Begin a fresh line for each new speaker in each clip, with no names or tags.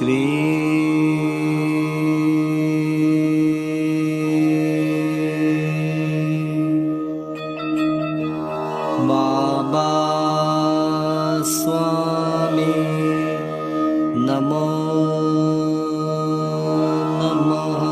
श्री बाबा स्वामी नमो नमः।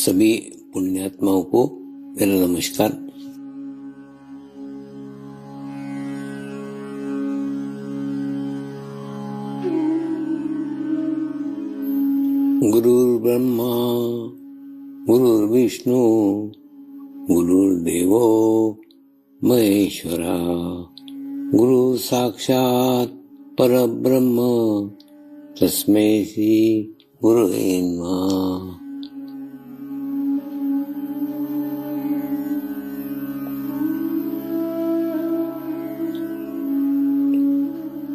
सभी पुण्यात्माओं को मेरा नमस्कार। गुरुर्ब्रह्मा गुरुर्विष्णु गुरुर्देवो महेश्वरा गुरु साक्षात् परब्रह्म तस्मै श्री गुरुवे नमः।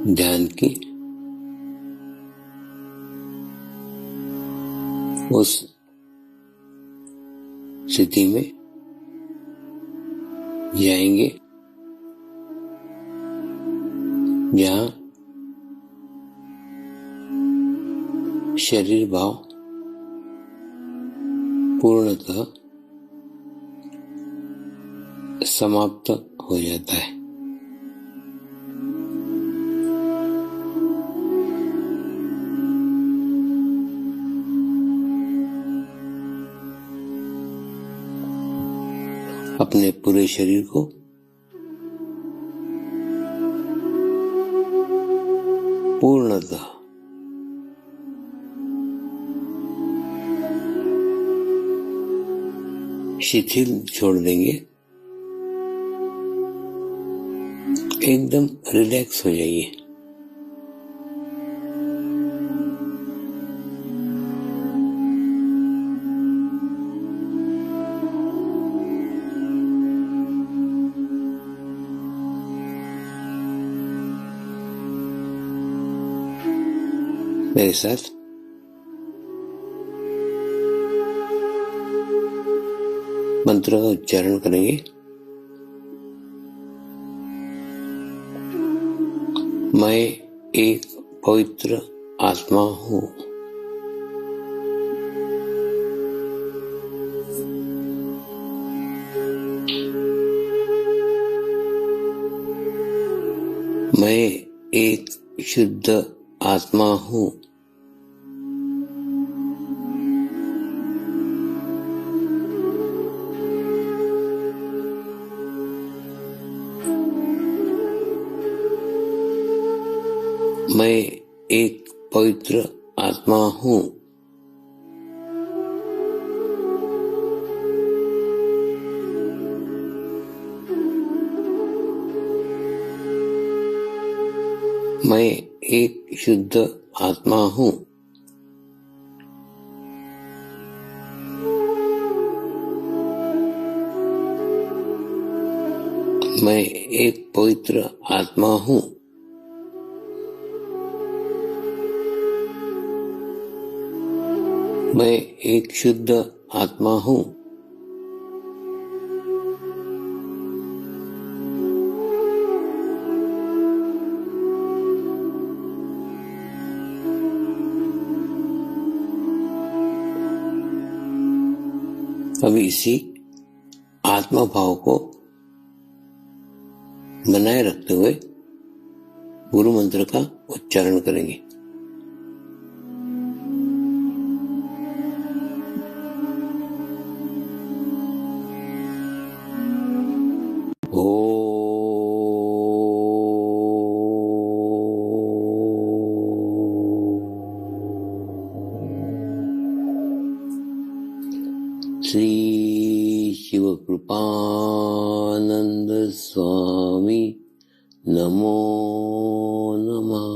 ध्यान की उस स्थिति में जाएंगे जहाँ शरीर भाव पूर्णतः समाप्त हो जाता है। अपने पूरे शरीर को पूर्णतः शिथिल छोड़ देंगे, एकदम रिलैक्स हो जाइए। मेरे साथ मंत्र का उच्चारण करेंगे। मैं एक पवित्र आत्मा हूँ। मैं एक शुद्ध आत्मा हूँ। मैं एक पवित्र आत्मा हूँ। मैं एक शुद्ध आत्मा हूँ। मैं एक पवित्र आत्मा हूँ। मैं एक शुद्ध आत्मा हूँ। अब इसी आत्मा भाव को बनाए रखते हुए गुरु मंत्र का उच्चारण करेंगे। श्री शिव कृपानंद स्वामी नमो नमः।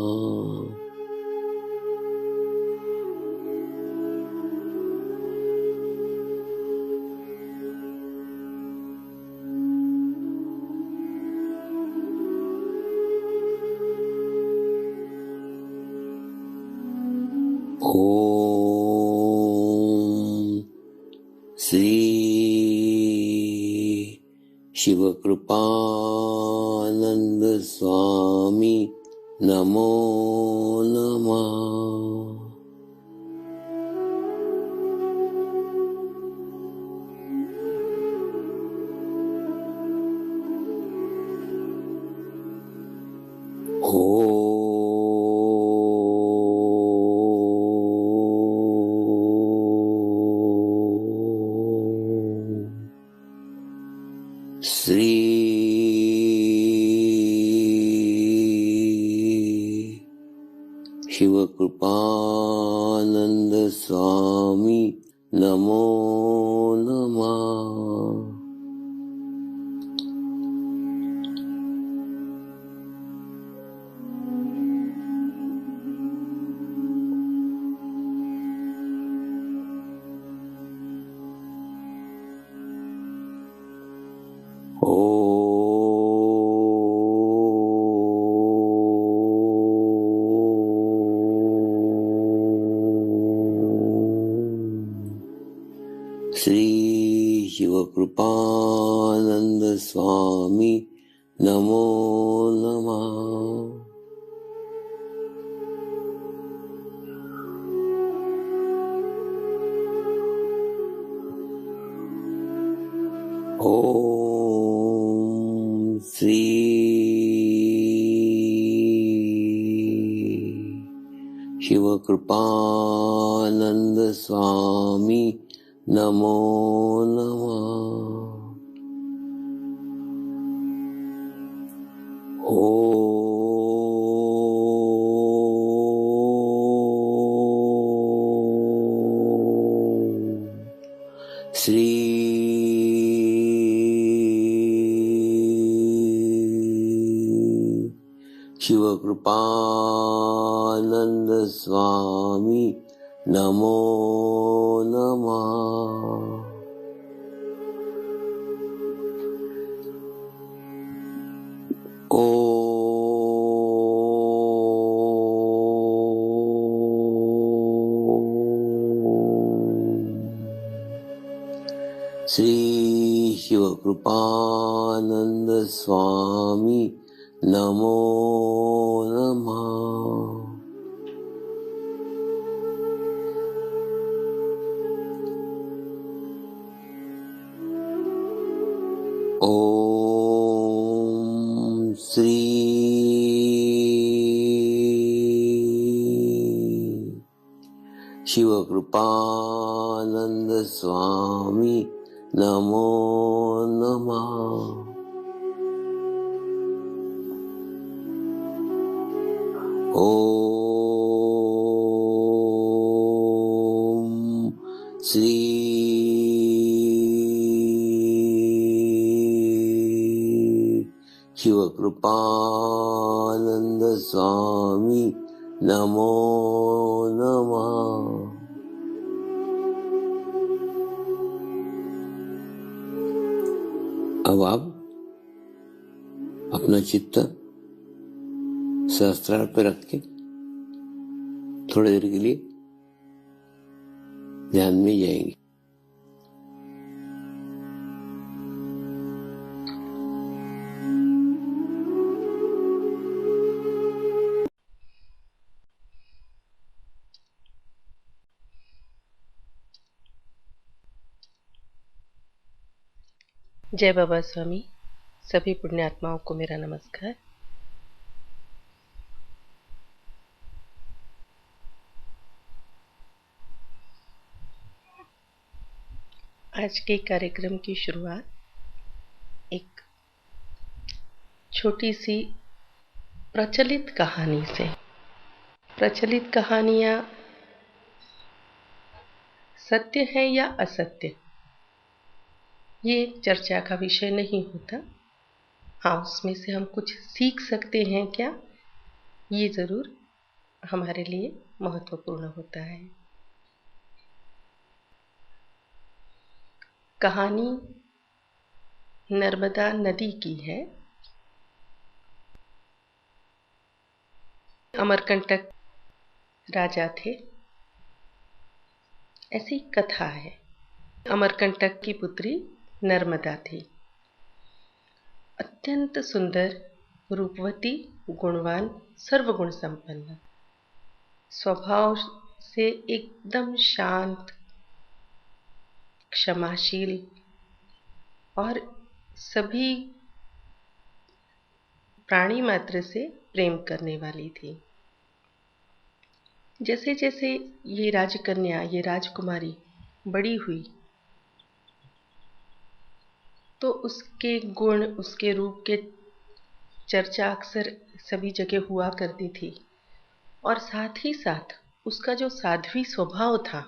ओम श्री शिव कृपानंद स्वामी नमो नमः। श्री शिव कृपानंद स्वामी नमो नमः। श्री शिव कृपानंद स्वामी नमो नमः। ओम श्री शिव कृपानंद स्वामी नमो नमः। श्री शिव कृपानंद स्वामी नमो नमः। श्री शिव कृपानंद स्वामी नमो नमः। ओम श्री शिव कृपानंद स्वामी नमो नमः। ओम श्री शिव कृपानंद स्वामी नमो नमः। अब आप अपना चित्त सहस्त्रार पे रख के थोड़ी देर के लिए ध्यान में जाएंगे।
जय बाबा स्वामी। सभी पुण्यात्माओं को मेरा नमस्कार। आज के कार्यक्रम की शुरुआत एक छोटी सी प्रचलित कहानी से। प्रचलित कहानियां सत्य है या असत्य, ये चर्चा का विषय नहीं होता। हाँ, उसमें से हम कुछ सीख सकते हैं क्या, ये जरूर हमारे लिए महत्वपूर्ण होता है। कहानी नर्मदा नदी की है। अमरकंटक राजा थे, ऐसी कथा है। अमरकंटक की पुत्री नर्मदा थी। अत्यंत सुंदर, रूपवती, गुणवान, सर्वगुण संपन्न, स्वभाव से एकदम शांत, क्षमाशील और सभी प्राणी मात्र से प्रेम करने वाली थी। जैसे जैसे ये राजकन्या, ये राजकुमारी बड़ी हुई तो उसके गुण, उसके रूप के चर्चा अक्सर सभी जगह हुआ करती थी, और साथ ही साथ उसका जो साध्वी स्वभाव था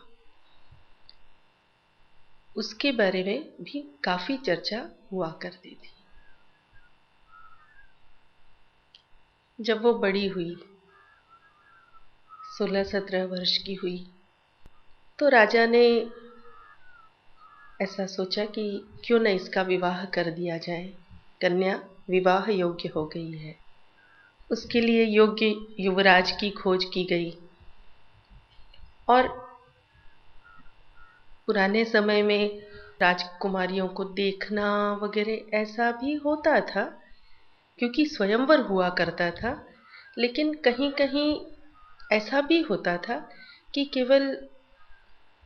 उसके बारे में भी काफी चर्चा हुआ करती थी। जब वो बड़ी हुई, 16-17 वर्ष की हुई, तो राजा ने ऐसा सोचा कि क्यों न इसका विवाह कर दिया जाए। कन्या विवाह योग्य हो गई है। उसके लिए योग्य युवराज की खोज की गई, और पुराने समय में राजकुमारियों को देखना वगैरह ऐसा भी होता था, क्योंकि स्वयंवर हुआ करता था। लेकिन कहीं कहीं ऐसा भी होता था कि केवल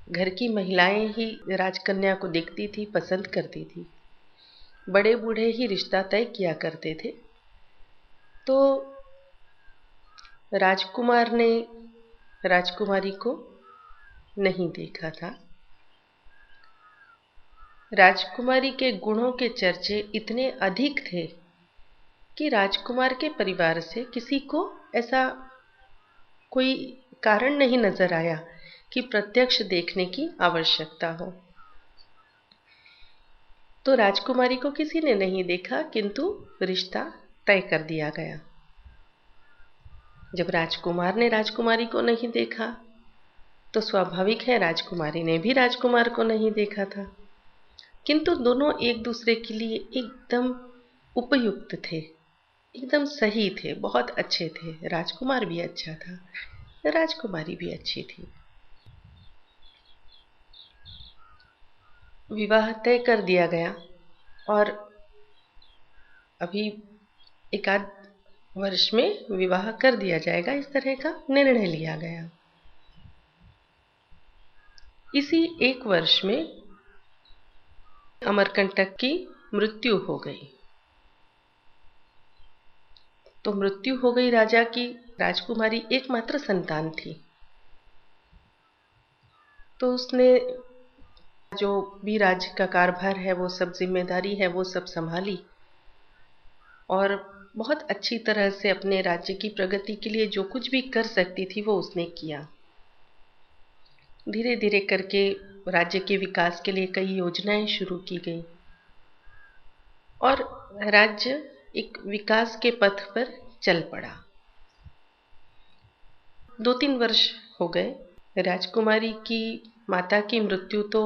घर की महिलाएं ही राजकन्या को देखती थी, पसंद करती थी। बड़े बूढ़े ही रिश्ता तय किया करते थे। तो राजकुमार ने राजकुमारी को नहीं देखा था। राजकुमारी के गुणों के चर्चे इतने अधिक थे कि राजकुमार के परिवार से किसी को ऐसा कोई कारण नहीं नजर आया कि प्रत्यक्ष देखने की आवश्यकता हो। तो राजकुमारी को किसी ने नहीं देखा, किंतु रिश्ता तय कर दिया गया। जब राजकुमार ने राजकुमारी को नहीं देखा तो स्वाभाविक है राजकुमारी ने भी राजकुमार को नहीं देखा था। किंतु दोनों एक दूसरे के लिए एकदम उपयुक्त थे, एकदम सही थे, बहुत अच्छे थे। राजकुमार भी अच्छा था, राजकुमारी भी अच्छी थी। विवाह तय कर दिया गया, और अभी एकाध वर्ष में विवाह कर दिया जाएगा, इस तरह का निर्णय लिया गया। इसी एक वर्ष में अमरकंटक की मृत्यु हो गई। तो मृत्यु हो गई राजा की। राजकुमारी एकमात्र संतान थी। तो उसने जो भी राज्य का कारभार है, वो सब जिम्मेदारी है, वो सब संभाली, और बहुत अच्छी तरह से अपने राज्य की प्रगति के लिए जो कुछ भी कर सकती थी वो उसने किया। धीरे धीरे करके राज्य के विकास के लिए कई योजनाएं शुरू की गई, और राज्य एक विकास के पथ पर चल पड़ा। 2-3 वर्ष हो गए। राजकुमारी की माता की मृत्यु तो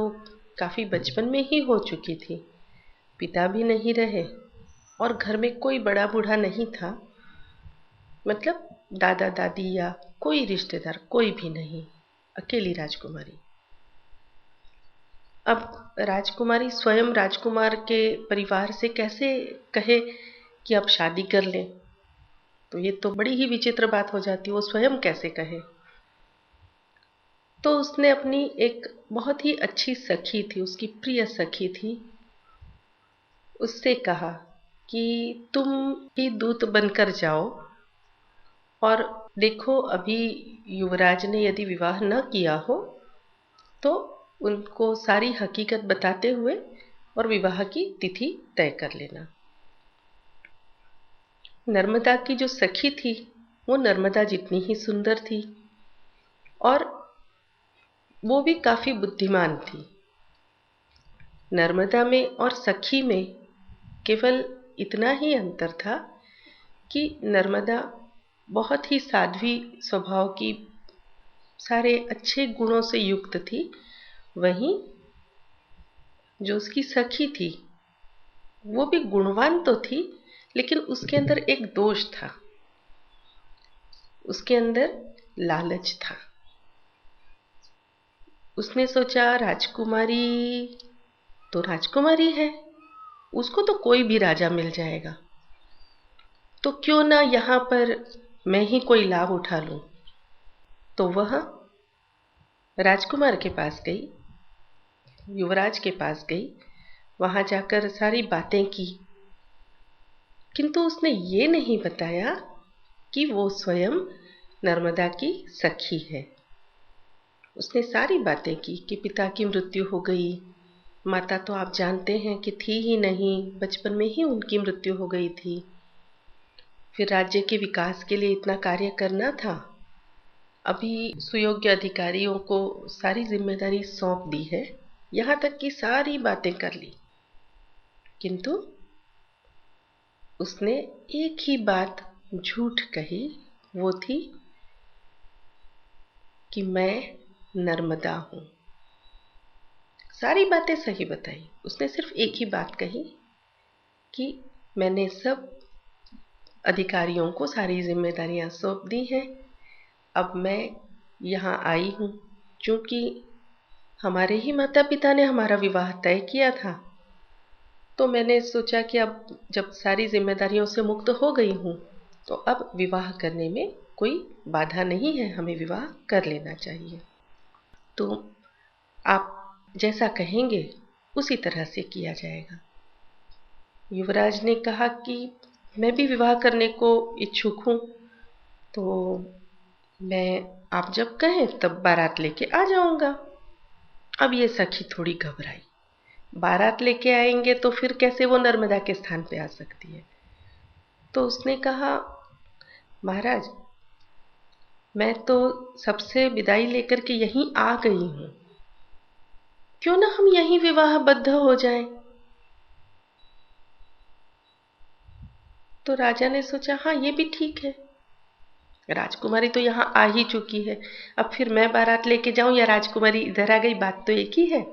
काफी बचपन में ही हो चुकी थी। पिता भी नहीं रहे, और घर में कोई बड़ा बूढ़ा नहीं था, मतलब दादा दादी या कोई रिश्तेदार कोई भी नहीं, अकेली राजकुमारी। अब राजकुमारी स्वयं राजकुमार के परिवार से कैसे कहे कि अब शादी कर ले, तो ये तो बड़ी ही विचित्र बात हो जाती। वो स्वयं कैसे कहे? तो उसने अपनी एक बहुत ही अच्छी सखी थी, उसकी प्रिय सखी थी, उससे कहा कि तुम ही दूत बनकर जाओ और देखो, अभी युवराज ने यदि विवाह न किया हो तो उनको सारी हकीकत बताते हुए और विवाह की तिथि तय कर लेना। नर्मदा की जो सखी थी वो नर्मदा जितनी ही सुंदर थी और वो भी काफी बुद्धिमान थी। नर्मदा में और सखी में केवल इतना ही अंतर था कि नर्मदा बहुत ही साध्वी स्वभाव की, सारे अच्छे गुणों से युक्त थी, वहीं जो उसकी सखी थी वो भी गुणवान तो थी, लेकिन उसके अंदर एक दोष था, उसके अंदर लालच था। उसने सोचा राजकुमारी तो राजकुमारी है, उसको तो कोई भी राजा मिल जाएगा, तो क्यों ना यहाँ पर मैं ही कोई लाभ उठा लूं। तो वह राजकुमार के पास गई, युवराज के पास गई, वहां जाकर सारी बातें की, किंतु उसने ये नहीं बताया कि वो स्वयं नर्मदा की सखी है। उसने सारी बातें की कि पिता की मृत्यु हो गई, माता तो आप जानते हैं कि थी ही नहीं, बचपन में ही उनकी मृत्यु हो गई थी। फिर राज्य के विकास के लिए इतना कार्य करना था, अभी सुयोग्य अधिकारियों को सारी जिम्मेदारी सौंप दी है, यहाँ तक कि सारी बातें कर ली, किंतु उसने एक ही बात झूठ कही, वो थी कि मैं नर्मदा हूं। सारी बातें सही बताई, उसने सिर्फ एक ही बात कही कि मैंने सब अधिकारियों को सारी जिम्मेदारियां सौंप दी हैं, अब मैं यहाँ आई हूँ क्योंकि हमारे ही माता पिता ने हमारा विवाह तय किया था, तो मैंने सोचा कि अब जब सारी जिम्मेदारियों से मुक्त हो गई हूँ तो अब विवाह करने में कोई बाधा नहीं है, हमें विवाह कर लेना चाहिए। तो आप जैसा कहेंगे उसी तरह से किया जाएगा। युवराज ने कहा कि मैं भी विवाह करने को इच्छुक हूँ, तो मैं आप जब कहें तब बारात लेके आ जाऊंगा। अब ये सखी थोड़ी घबराई, बारात लेके आएंगे तो फिर कैसे वो नर्मदा के स्थान पे आ सकती है। तो उसने कहा, महाराज मैं तो सबसे विदाई लेकर के यहीं आ गई हूं, क्यों ना हम यहीं विवाहबद्ध हो जाएं। तो राजा ने सोचा हाँ ये भी ठीक है, राजकुमारी तो यहाँ आ ही चुकी है, अब फिर मैं बारात लेके जाऊं या राजकुमारी इधर आ गई, बात तो एक ही है।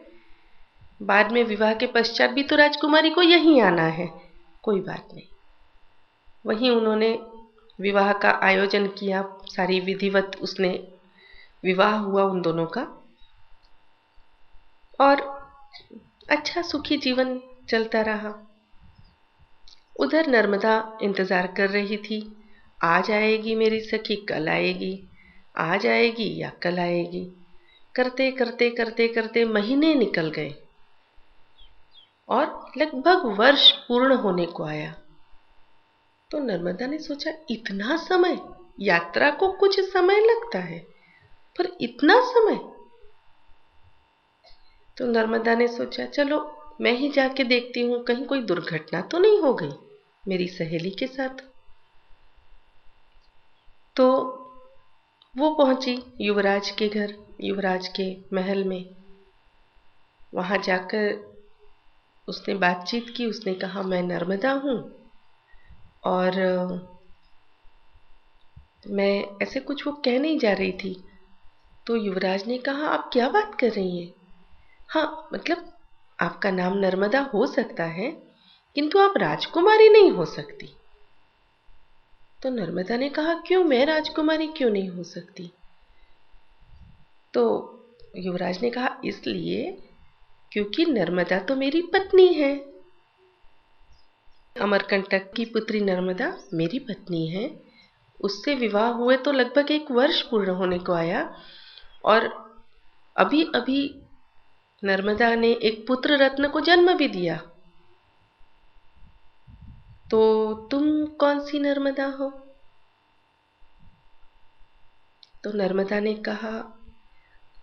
बाद में विवाह के पश्चात भी तो राजकुमारी को यहीं आना है, कोई बात नहीं। वहीं उन्होंने विवाह का आयोजन किया, सारी विधिवत उसने विवाह हुआ उन दोनों का, और अच्छा सुखी जीवन चलता रहा। उधर नर्मदा इंतजार कर रही थी, आज आएगी मेरी सखी, कल आएगी, आज आएगी या कल आएगी। करते करते करते करते महीने निकल गए और लगभग वर्ष पूर्ण होने को आया। तो नर्मदा ने सोचा इतना समय, यात्रा को कुछ समय लगता है पर इतना समय। तो नर्मदा ने सोचा चलो मैं ही जाके देखती हूं, कहीं कोई दुर्घटना तो नहीं हो गई मेरी सहेली के साथ। तो वो पहुंची युवराज के घर, युवराज के महल में। वहां जाकर उसने बातचीत की, उसने कहा मैं नर्मदा हूं और मैं ऐसे कुछ वो कह नहीं जा रही थी। तो युवराज ने कहा आप क्या बात कर रही हैं? हाँ मतलब आपका नाम नर्मदा हो सकता है किंतु आप राजकुमारी नहीं हो सकती। तो नर्मदा ने कहा क्यों, मैं राजकुमारी क्यों नहीं हो सकती? तो युवराज ने कहा इसलिए क्योंकि नर्मदा तो मेरी पत्नी है, अमरकंटक की पुत्री नर्मदा मेरी पत्नी है, उससे विवाह हुए तो लगभग 1 वर्ष पूर्ण होने को आया, और अभी अभी नर्मदा ने एक पुत्र रत्न को जन्म भी दिया। तो तुम कौन सी नर्मदा हो? तो नर्मदा ने कहा,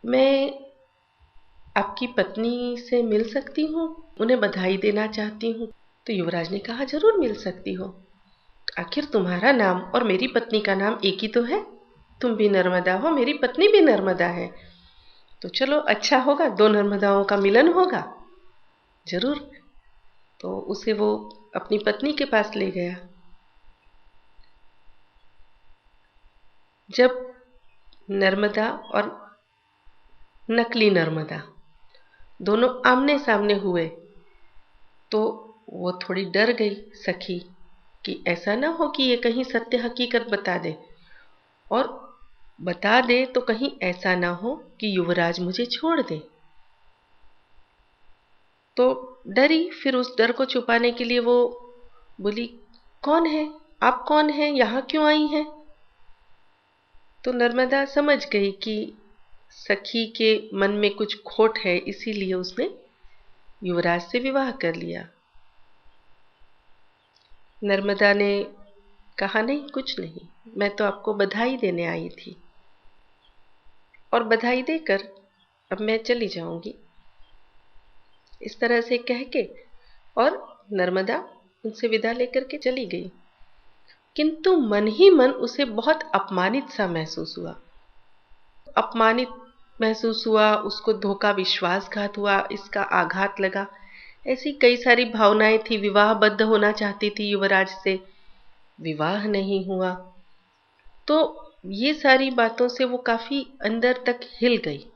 मैं आपकी पत्नी से मिल सकती हूँ, उन्हें बधाई देना चाहती हूँ। तो युवराज ने कहा, जरूर मिल सकती हो, आखिर तुम्हारा नाम और मेरी पत्नी का नाम एक ही तो है। तुम भी नर्मदा हो, मेरी पत्नी भी नर्मदा है, तो चलो अच्छा होगा, दो नर्मदाओं का मिलन होगा। जरूर। तो उसे वो अपनी पत्नी के पास ले गया। जब नर्मदा और नकली नर्मदा दोनों आमने सामने हुए तो वो थोड़ी डर गई सखी कि ऐसा ना हो कि ये कहीं सत्य हकीकत बता दे, और बता दे तो कहीं ऐसा ना हो कि युवराज मुझे छोड़ दे। तो डरी। फिर उस डर को छुपाने के लिए वो बोली, कौन है आप, कौन है, यहां क्यों आई हैं? तो नर्मदा समझ गई कि सखी के मन में कुछ खोट है, इसीलिए उसने युवराज से विवाह कर लिया। नर्मदा ने कहा, नहीं कुछ नहीं, मैं तो आपको बधाई देने आई थी, और बधाई देकर अब मैं चली जाऊंगी। इस तरह से कह के और नर्मदा उनसे विदा लेकर के चली गई। किंतु मन ही मन उसे बहुत अपमानित सा महसूस हुआ। अपमानित महसूस हुआ, उसको धोखा विश्वासघात हुआ, इसका आघात लगा। ऐसी कई सारी भावनाएं थी। विवाहबद्ध होना चाहती थी युवराज से, विवाह नहीं हुआ। तो ये सारी बातों से वो काफी अंदर तक हिल गई।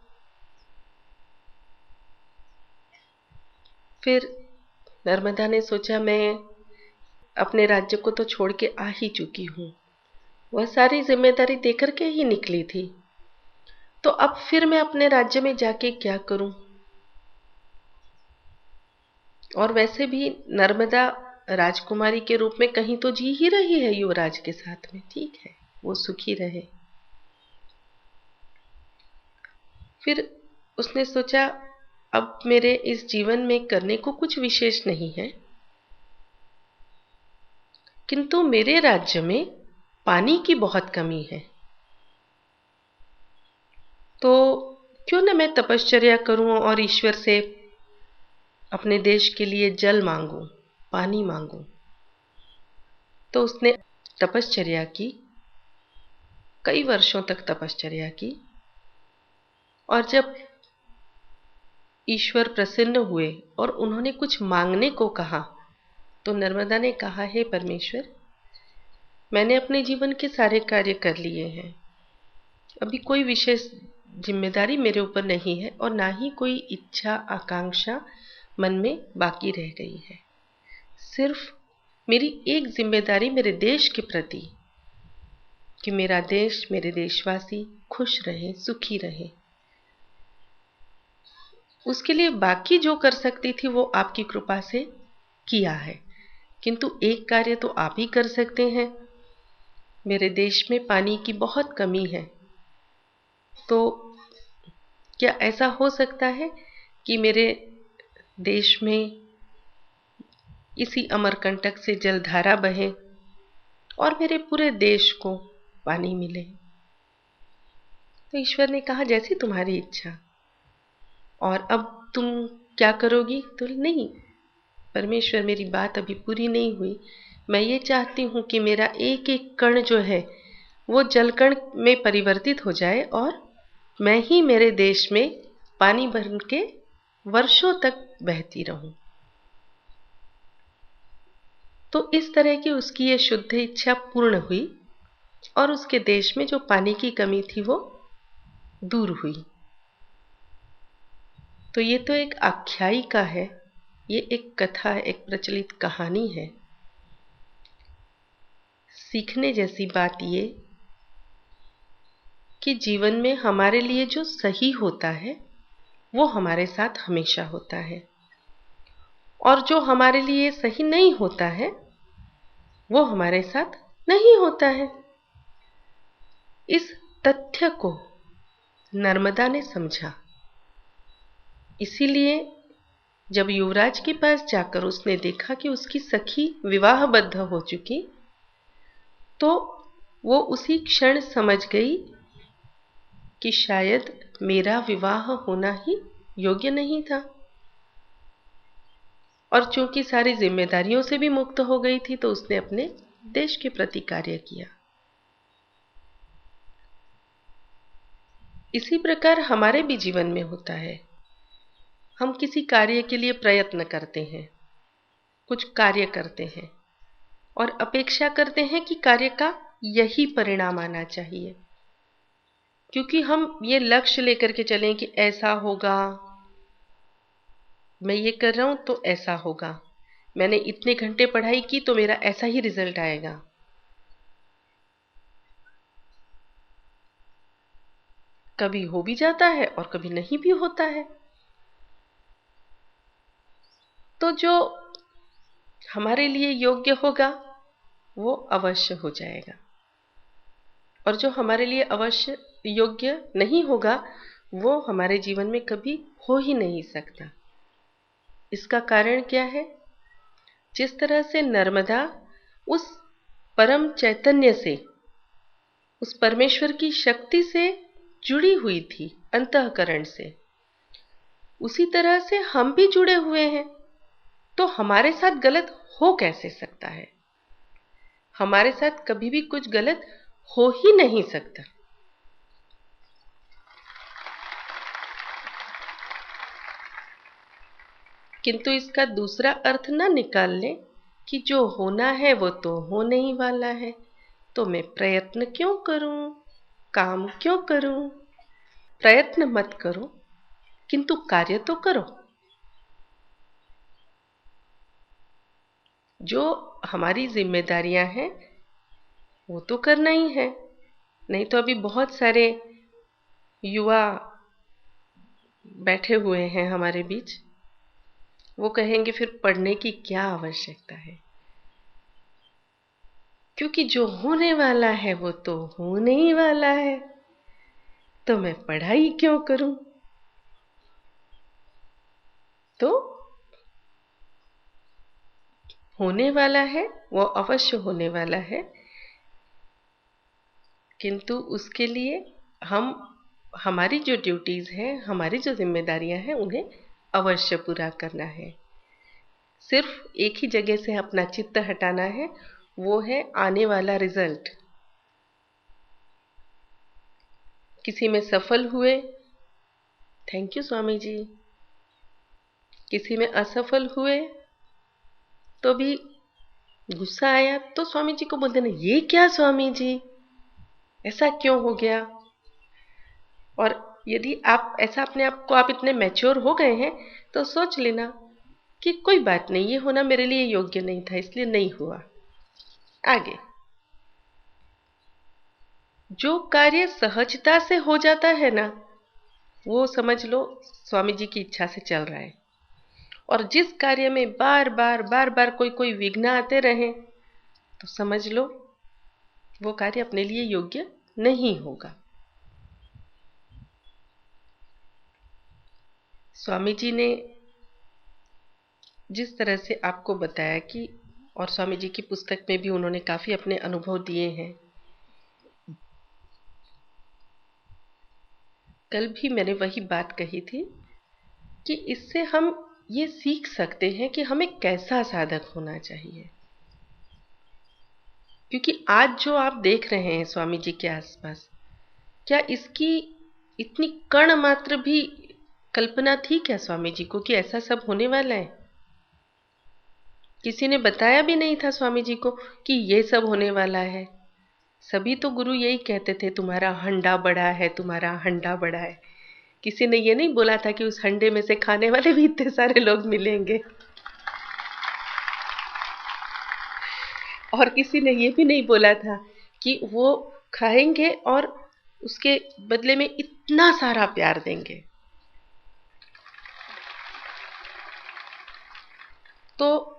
फिर नर्मदा ने सोचा, मैं अपने राज्य को तो छोड़ के आ ही चुकी हूं, वह सारी जिम्मेदारी देकर के ही निकली थी, तो अब फिर मैं अपने राज्य में जाके क्या करूं? और वैसे भी नर्मदा राजकुमारी के रूप में कहीं तो जी ही रही है युवराज के साथ में, ठीक है, वो सुखी रहे। फिर उसने सोचा, अब मेरे इस जीवन में करने को कुछ विशेष नहीं है, किंतु मेरे राज्य में पानी की बहुत कमी है, तो क्यों न मैं तपश्चर्या करूं और ईश्वर से अपने देश के लिए जल मांगूं, पानी मांगूं। तो उसने तपश्चर्या की, कई वर्षों तक तपश्चर्या की, और जब ईश्वर प्रसन्न हुए और उन्होंने कुछ मांगने को कहा, तो नर्मदा ने कहा, हे परमेश्वर, मैंने अपने जीवन के सारे कार्य कर लिए हैं, अभी कोई विशेष जिम्मेदारी मेरे ऊपर नहीं है, और ना ही कोई इच्छा आकांक्षा मन में बाकी रह गई है। सिर्फ मेरी एक जिम्मेदारी मेरे देश के प्रति, कि मेरा देश, मेरे देशवासी खुश रहे, सुखी रहे, उसके लिए बाकी जो कर सकती थी वो आपकी कृपा से किया है। किंतु एक कार्य तो आप ही कर सकते हैं। मेरे देश में पानी की बहुत कमी है, तो क्या ऐसा हो सकता है कि मेरे देश में इसी अमरकंटक से जलधारा बहे और मेरे पूरे देश को पानी मिले? तो ईश्वर ने कहा, जैसी तुम्हारी इच्छा। और अब तुम क्या करोगी? तो नहीं परमेश्वर, मेरी बात अभी पूरी नहीं हुई। मैं ये चाहती हूं कि मेरा एक एक कण जो है वो जलकण में परिवर्तित हो जाए, और मैं ही मेरे देश में पानी भर के वर्षों तक बहती रहूं। तो इस तरह की उसकी ये शुद्ध इच्छा पूर्ण हुई, और उसके देश में जो पानी की कमी थी वो दूर हुई। तो ये तो एक आख्यायिका है, ये एक कथा है, एक प्रचलित कहानी है। सीखने जैसी बात ये कि जीवन में हमारे लिए जो सही होता है वो हमारे साथ हमेशा होता है, और जो हमारे लिए सही नहीं होता है वो हमारे साथ नहीं होता है। इस तथ्य को नर्मदा ने समझा, इसीलिए जब युवराज के पास जाकर उसने देखा कि उसकी सखी विवाहबद्ध हो चुकी, तो वो उसी क्षण समझ गई कि शायद मेरा विवाह होना ही योग्य नहीं था। और चूंकि सारी जिम्मेदारियों से भी मुक्त हो गई थी, तो उसने अपने देश के प्रति कार्य किया। इसी प्रकार हमारे भी जीवन में होता है। हम किसी कार्य के लिए प्रयत्न करते हैं, कुछ कार्य करते हैं और अपेक्षा करते हैं कि कार्य का यही परिणाम आना चाहिए, क्योंकि हम ये लक्ष्य लेकर के चलें कि ऐसा होगा, मैं ये कर रहा हूं तो ऐसा होगा, मैंने इतने घंटे पढ़ाई की तो मेरा ऐसा ही रिजल्ट आएगा। कभी हो भी जाता है और कभी नहीं भी होता है। तो जो हमारे लिए योग्य होगा वो अवश्य हो जाएगा, और जो हमारे लिए अवश्य योग्य नहीं होगा वो हमारे जीवन में कभी हो ही नहीं सकता। इसका कारण क्या है? जिस तरह से नर्मदा उस परम चैतन्य से, उस परमेश्वर की शक्ति से जुड़ी हुई थी अंतःकरण से, उसी तरह से हम भी जुड़े हुए हैं। तो हमारे साथ गलत हो कैसे सकता है? हमारे साथ कभी भी कुछ गलत हो ही नहीं सकता। किंतु इसका दूसरा अर्थ ना निकाल लें कि जो होना है वो तो होने ही वाला है, तो मैं प्रयत्न क्यों करूं, काम क्यों करूं? प्रयत्न मत करो, किंतु कार्य तो करो। जो हमारी जिम्मेदारियां हैं वो तो करना ही है। नहीं तो अभी बहुत सारे युवा बैठे हुए हैं हमारे बीच, वो कहेंगे फिर पढ़ने की क्या आवश्यकता है, क्योंकि जो होने वाला है वो तो होने ही वाला है, तो मैं पढ़ाई क्यों करूं? तो होने वाला है वो अवश्य होने वाला है, किंतु उसके लिए हम हमारी जो ड्यूटीज हैं, हमारी जो जिम्मेदारियां हैं, उन्हें अवश्य पूरा करना है। सिर्फ एक ही जगह से अपना चित्त हटाना है, वो है आने वाला रिजल्ट। किसी में सफल हुए, थैंक यू स्वामी जी। किसी में असफल हुए तो भी गुस्सा आया तो स्वामी जी को बोल देना, ये क्या स्वामी जी, ऐसा क्यों हो गया? और यदि आप ऐसा अपने आप को, आप इतने मैच्योर हो गए हैं तो सोच लेना कि कोई बात नहीं, ये होना मेरे लिए योग्य नहीं था, इसलिए नहीं हुआ। आगे जो कार्य सहजता से हो जाता है ना, वो समझ लो स्वामी जी की इच्छा से चल रहा है। और जिस कार्य में बार बार कोई कोई विघ्न आते रहे, तो समझ लो वो कार्य अपने लिए योग्य नहीं होगा। स्वामी जी ने जिस तरह से आपको बताया कि, और स्वामी जी की पुस्तक में भी उन्होंने काफी अपने अनुभव दिए हैं। कल भी मैंने वही बात कही थी कि इससे हम ये सीख सकते हैं कि हमें कैसा साधक होना चाहिए। क्योंकि आज जो आप देख रहे हैं स्वामी जी के आसपास, क्या इसकी इतनी कण मात्र भी कल्पना थी क्या स्वामी जी को कि ऐसा सब होने वाला है? किसी ने बताया भी नहीं था स्वामी जी को कि ये सब होने वाला है। सभी तो गुरु यही कहते थे, तुम्हारा हंडा बड़ा है, तुम्हारा हंडा बड़ा है। किसी ने ये नहीं बोला था कि उस हंडे में से खाने वाले भी इतने सारे लोग मिलेंगे। और किसी ने ये भी नहीं बोला था कि वो खाएंगे और उसके बदले में इतना सारा प्यार देंगे। तो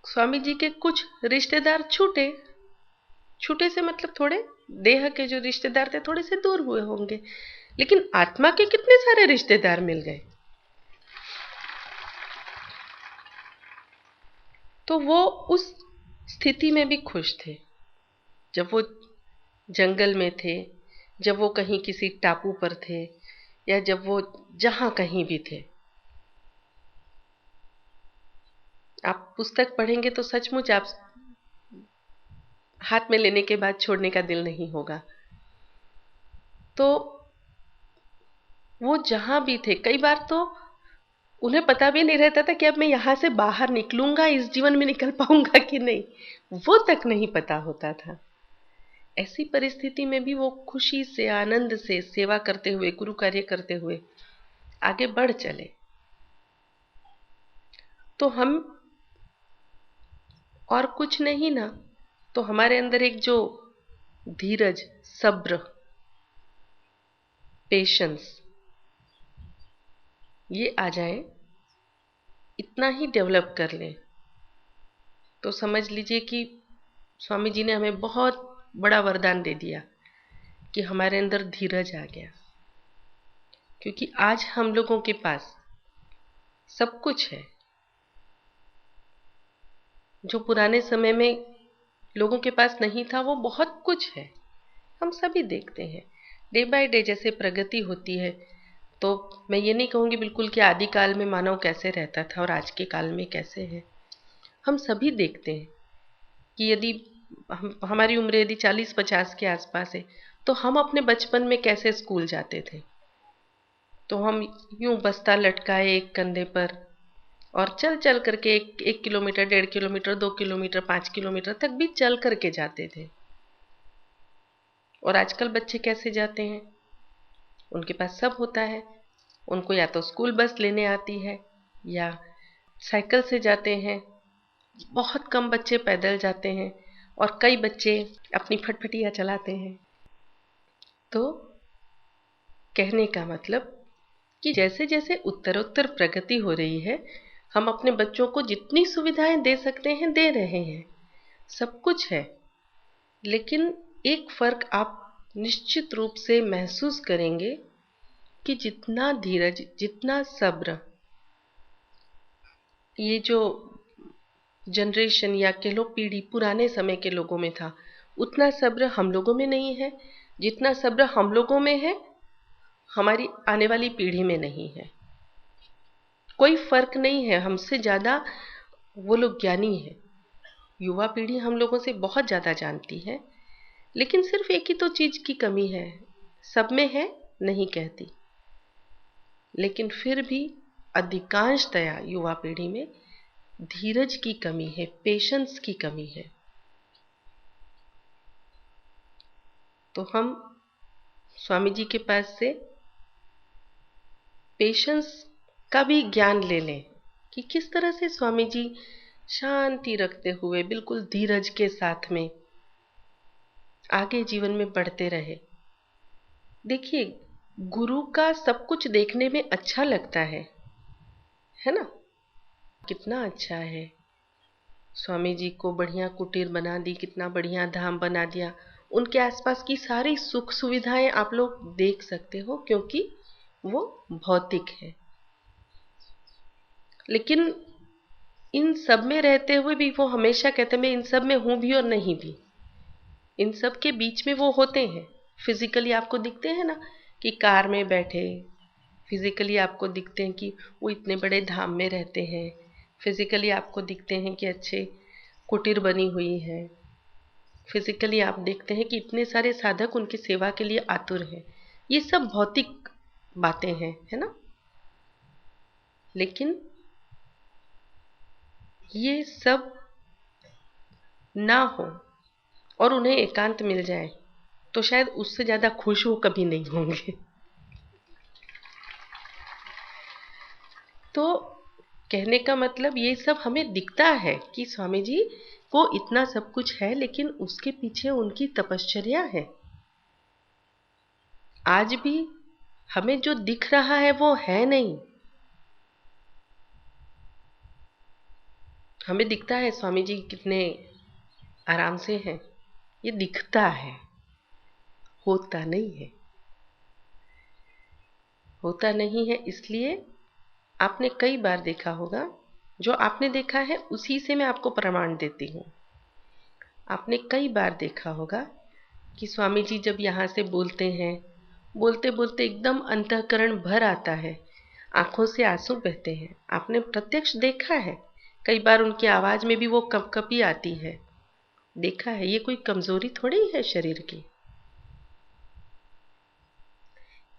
स्वामी जी के कुछ रिश्तेदार छूटे, छूटे से मतलब थोड़े देह के जो रिश्तेदार थे थोड़े से दूर हुए होंगे, लेकिन आत्मा के कितने सारे रिश्तेदार मिल गए। तो वो उस स्थिति में भी खुश थे। जब वो जंगल में थे, जब वो कहीं किसी टापू पर थे, या जब वो जहां कहीं भी थे। आप पुस्तक पढ़ेंगे तो सचमुच आप हाथ में लेने के बाद छोड़ने का दिल नहीं होगा। तो वो जहां भी थे, कई बार तो उन्हें पता भी नहीं रहता था कि अब मैं यहां से बाहर निकलूंगा, इस जीवन में निकल पाऊंगा कि नहीं, वो तक नहीं पता होता था। ऐसी परिस्थिति में भी वो खुशी से, आनंद से सेवा करते हुए, गुरु कार्य करते हुए आगे बढ़ चले। तो हम और कुछ नहीं ना, तो हमारे अंदर एक जो धीरज, सब्र, पेशेंस, ये आ जाए, इतना ही डेवलप कर लें, तो समझ लीजिए कि स्वामी जी ने हमें बहुत बड़ा वरदान दे दिया कि हमारे अंदर धीरज आ गया। क्योंकि आज हम लोगों के पास सब कुछ है जो पुराने समय में लोगों के पास नहीं था, वो बहुत कुछ है। हम सभी देखते हैं डे बाय डे जैसे प्रगति होती है। तो मैं ये नहीं कहूंगी बिल्कुल कि आदिकाल में मानव कैसे रहता था और आज के काल में कैसे है। हम सभी देखते हैं कि यदि हमारी उम्र यदि 40-50 के आसपास है, तो हम अपने बचपन में कैसे स्कूल जाते थे। तो हम यूं बस्ता लटकाए एक कंधे पर और चल चल करके 1 किलोमीटर, 1.5 किलोमीटर, 2 किलोमीटर, 5 किलोमीटर तक भी चल करके जाते थे। और आजकल बच्चे कैसे जाते हैं? उनके पास सब होता है। उनको या तो स्कूल बस लेने आती है या साइकिल से जाते हैं। बहुत कम बच्चे पैदल जाते हैं और कई बच्चे अपनी फटफटियां चलाते हैं। तो कहने का मतलब कि जैसे जैसे उत्तरोत्तर प्रगति हो रही है, हम अपने बच्चों को जितनी सुविधाएं दे सकते हैं दे रहे हैं। सब कुछ है, लेकिन एक फर्क आप निश्चित रूप से महसूस करेंगे कि जितना धीरज, जितना सब्र ये जो जनरेशन या कह लो पीढ़ी पुराने समय के लोगों में था, उतना सब्र हम लोगों में नहीं है। जितना सब्र हम लोगों में है, हमारी आने वाली पीढ़ी में नहीं है। कोई फर्क नहीं है, हमसे ज्यादा वो लोग ज्ञानी है। युवा पीढ़ी हम लोगों से बहुत ज्यादा जानती है, लेकिन सिर्फ एक ही तो चीज की कमी है। सब में है नहीं कहती, लेकिन फिर भी अधिकांशतया युवा पीढ़ी में धीरज की कमी है, पेशेंस की कमी है। तो हम स्वामी जी के पास से पेशेंस का भी ज्ञान ले लें कि किस तरह से स्वामी जी शांति रखते हुए, बिल्कुल धीरज के साथ में आगे जीवन में बढ़ते रहे। देखिए, गुरु का सब कुछ देखने में अच्छा लगता है ना? कितना अच्छा है। स्वामी जी को बढ़िया कुटीर बना दी, कितना बढ़िया धाम बना दिया। उनके आसपास की सारी सुख सुविधाएं आप लोग देख सकते हो, क्योंकि वो भौतिक है। लेकिन इन सब में रहते हुए भी वो हमेशा कहते हैं मैं इन सब में हूं भी और नहीं भी। इन सब के बीच में वो होते हैं। फिजिकली आपको दिखते हैं ना कि कार में बैठे, फिजिकली आपको दिखते हैं कि वो इतने बड़े धाम में रहते हैं, फिजिकली आपको दिखते हैं कि अच्छे कुटीर बनी हुई है, फिजिकली आप देखते हैं कि इतने सारे साधक उनकी सेवा के लिए आतुर हैं। ये सब भौतिक बातें हैं, है ना? लेकिन ये सब ना हो और उन्हें एकांत मिल जाए, तो शायद उससे ज्यादा खुश वो कभी नहीं होंगे। तो कहने का मतलब ये सब हमें दिखता है कि स्वामी जी को इतना सब कुछ है, लेकिन उसके पीछे उनकी तपश्चर्या है। आज भी हमें जो दिख रहा है वो है नहीं। हमें दिखता है स्वामी जी कितने आराम से हैं, ये दिखता है, होता नहीं है। होता नहीं है, इसलिए आपने कई बार देखा होगा जो आपने देखा है उसी से मैं आपको प्रमाण देती हूँ। आपने कई बार देखा होगा कि स्वामी जी जब यहाँ से बोलते हैं, बोलते बोलते एकदम अंतःकरण भर आता है, आंखों से आंसू बहते हैं। आपने प्रत्यक्ष देखा है, कई बार उनकी आवाज में भी वो कपकपी आती है, देखा है। ये कोई कमजोरी थोड़ी है शरीर की।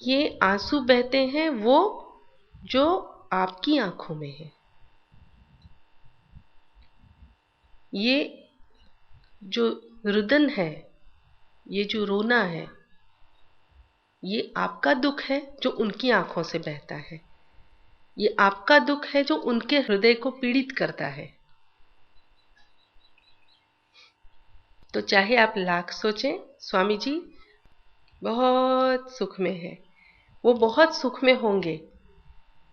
ये आंसू बहते हैं वो जो आपकी आंखों में है। ये जो रुदन है, ये जो रोना है, ये आपका दुख है जो उनकी आंखों से बहता है। ये आपका दुख है जो उनके हृदय को पीड़ित करता है। तो चाहे आप लाख सोचें, स्वामी जी बहुत सुख में है। वो बहुत सुख में होंगे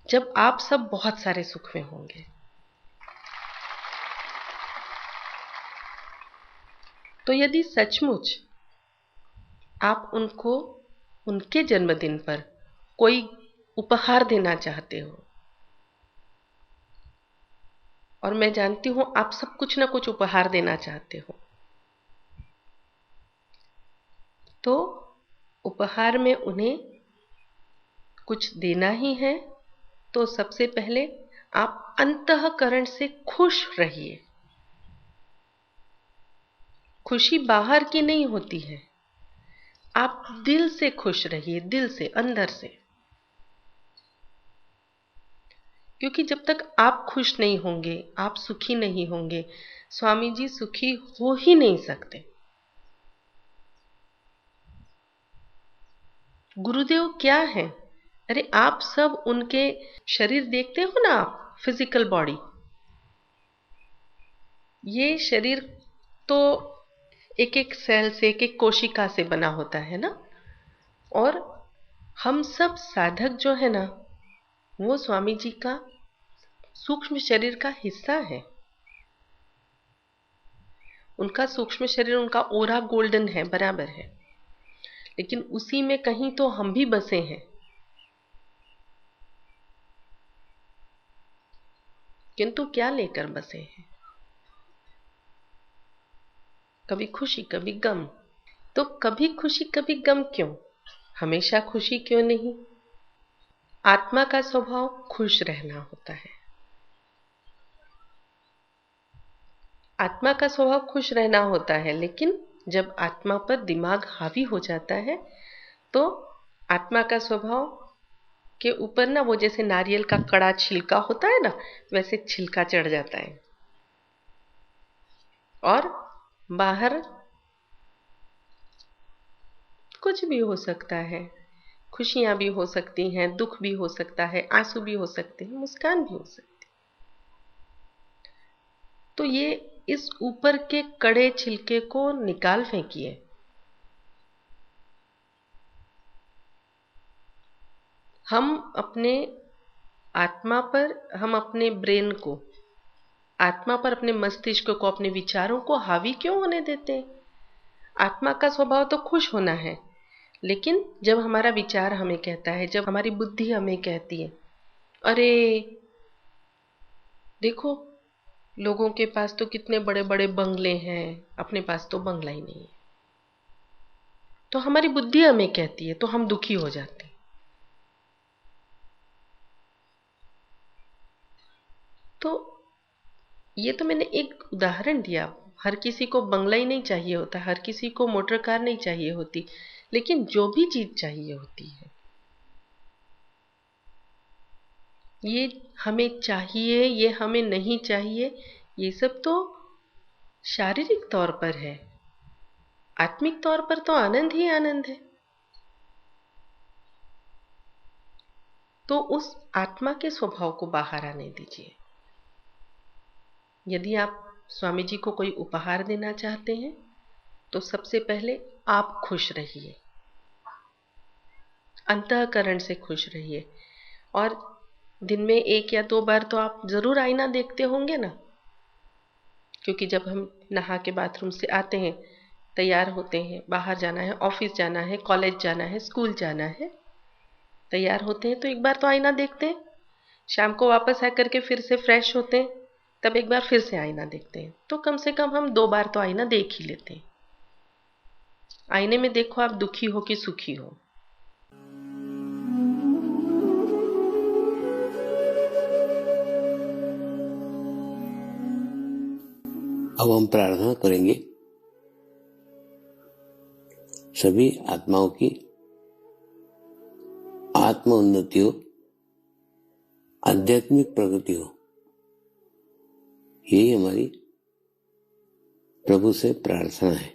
जब आप सब बहुत सारे सुख में होंगे। तो यदि सचमुच आप उनको उनके जन्मदिन पर कोई उपहार देना चाहते हो, और मैं जानती हूं आप सब कुछ ना कुछ उपहार देना चाहते हो, तो उपहार में उन्हें कुछ देना ही है तो सबसे पहले आप अंतःकरण से खुश रहिए। खुशी बाहर की नहीं होती है, आप दिल से खुश रहिए, दिल से, अंदर से। क्योंकि जब तक आप खुश नहीं होंगे, आप सुखी नहीं होंगे, स्वामी जी सुखी हो ही नहीं सकते। गुरुदेव क्या है? अरे आप सब उनके शरीर देखते हो ना, आप फिजिकल बॉडी, ये शरीर तो एक एक सेल से, एक एक कोशिका से बना होता है ना। और हम सब साधक जो है ना, वो स्वामी जी का सूक्ष्म शरीर का हिस्सा है। उनका सूक्ष्म शरीर, उनका ओरा गोल्डन है, बराबर है, लेकिन उसी में कहीं तो हम भी बसे हैं। किंतु क्या लेकर बसे हैं? कभी खुशी कभी गम। तो कभी खुशी कभी गम क्यों? हमेशा खुशी क्यों नहीं? आत्मा का स्वभाव खुश रहना होता है। आत्मा का स्वभाव खुश रहना होता है, लेकिन जब आत्मा पर दिमाग हावी हो जाता है तो आत्मा का स्वभाव के ऊपर ना, वो जैसे नारियल का कड़ा छिलका होता है ना, वैसे छिलका चढ़ जाता है। और बाहर कुछ भी हो सकता है, खुशियां भी हो सकती हैं, दुख भी हो सकता है, आंसू भी हो सकते हैं, मुस्कान भी हो सकती है। तो ये इस ऊपर के कड़े छिलके को निकाल फेंकिए। हम अपने आत्मा पर, हम अपने ब्रेन को, आत्मा पर, अपने मस्तिष्क को, अपने विचारों को हावी क्यों होने देते हैं? आत्मा का स्वभाव तो खुश होना है, लेकिन जब हमारा विचार हमें कहता है, जब हमारी बुद्धि हमें कहती है, अरे देखो लोगों के पास तो कितने बड़े बड़े बंगले हैं, अपने पास तो बंगला ही नहीं है, तो हमारी बुद्धि हमें कहती है, तो हम दुखी हो जाते हैं। तो ये तो मैंने एक उदाहरण दिया। हर किसी को बंगला ही नहीं चाहिए होता, हर किसी को मोटर कार नहीं चाहिए होती, लेकिन जो भी चीज चाहिए होती है, ये हमें चाहिए, ये हमें नहीं चाहिए, ये सब तो शारीरिक तौर पर है। आत्मिक तौर पर तो आनंद ही आनंद है। तो उस आत्मा के स्वभाव को बाहर आने दीजिए। यदि आप स्वामी जी को कोई उपहार देना चाहते हैं तो सबसे पहले आप खुश रहिए, अंतःकरण से खुश रहिए। और दिन में 1 या 2 बार तो आप जरूर आईना देखते होंगे ना, क्योंकि जब हम नहा के बाथरूम से आते हैं, तैयार होते हैं, बाहर जाना है, ऑफिस जाना है, कॉलेज जाना है, स्कूल जाना है, तैयार होते हैं तो एक बार तो आईना देखते हैं। शाम को वापस आकर के फिर से फ्रेश होते हैं, तब एक बार फिर से आईना देखते हैं। तो कम से कम हम 2 बार तो आईना देख ही लेते हैं। आईने में देखो आप दुखी हो कि सुखी हो।
अब हम प्रार्थना करेंगे सभी आत्माओं की आत्म उन्नति हो, आध्यात्मिक प्रगति हो। यही हमारी प्रभु से प्रार्थना है।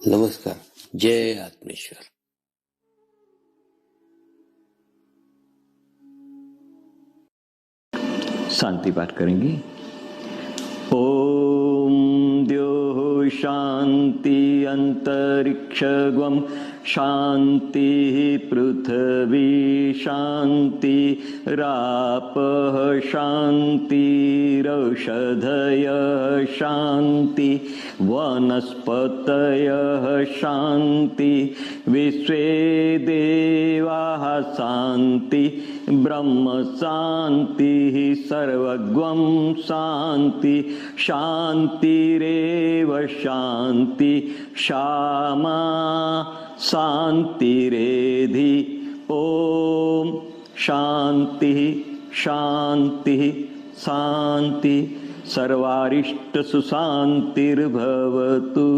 नमस्कार। जय आत्मेश्वर।
शांति पाठ करेंगे। ओम द्यो शांति अंतरिक्षगम शांति पृथ्वी शांति रापः शांतिरौषधयः शांति वनस्पतयः शांति विश्वे देवाः शांति ब्रह्म शांति सर्वगं शांति शांतिरेव शांति क्षमा शांतिरेधि। ओम शांति शांति शांति सर्वारिष्ट सुशांतिर्भवतु।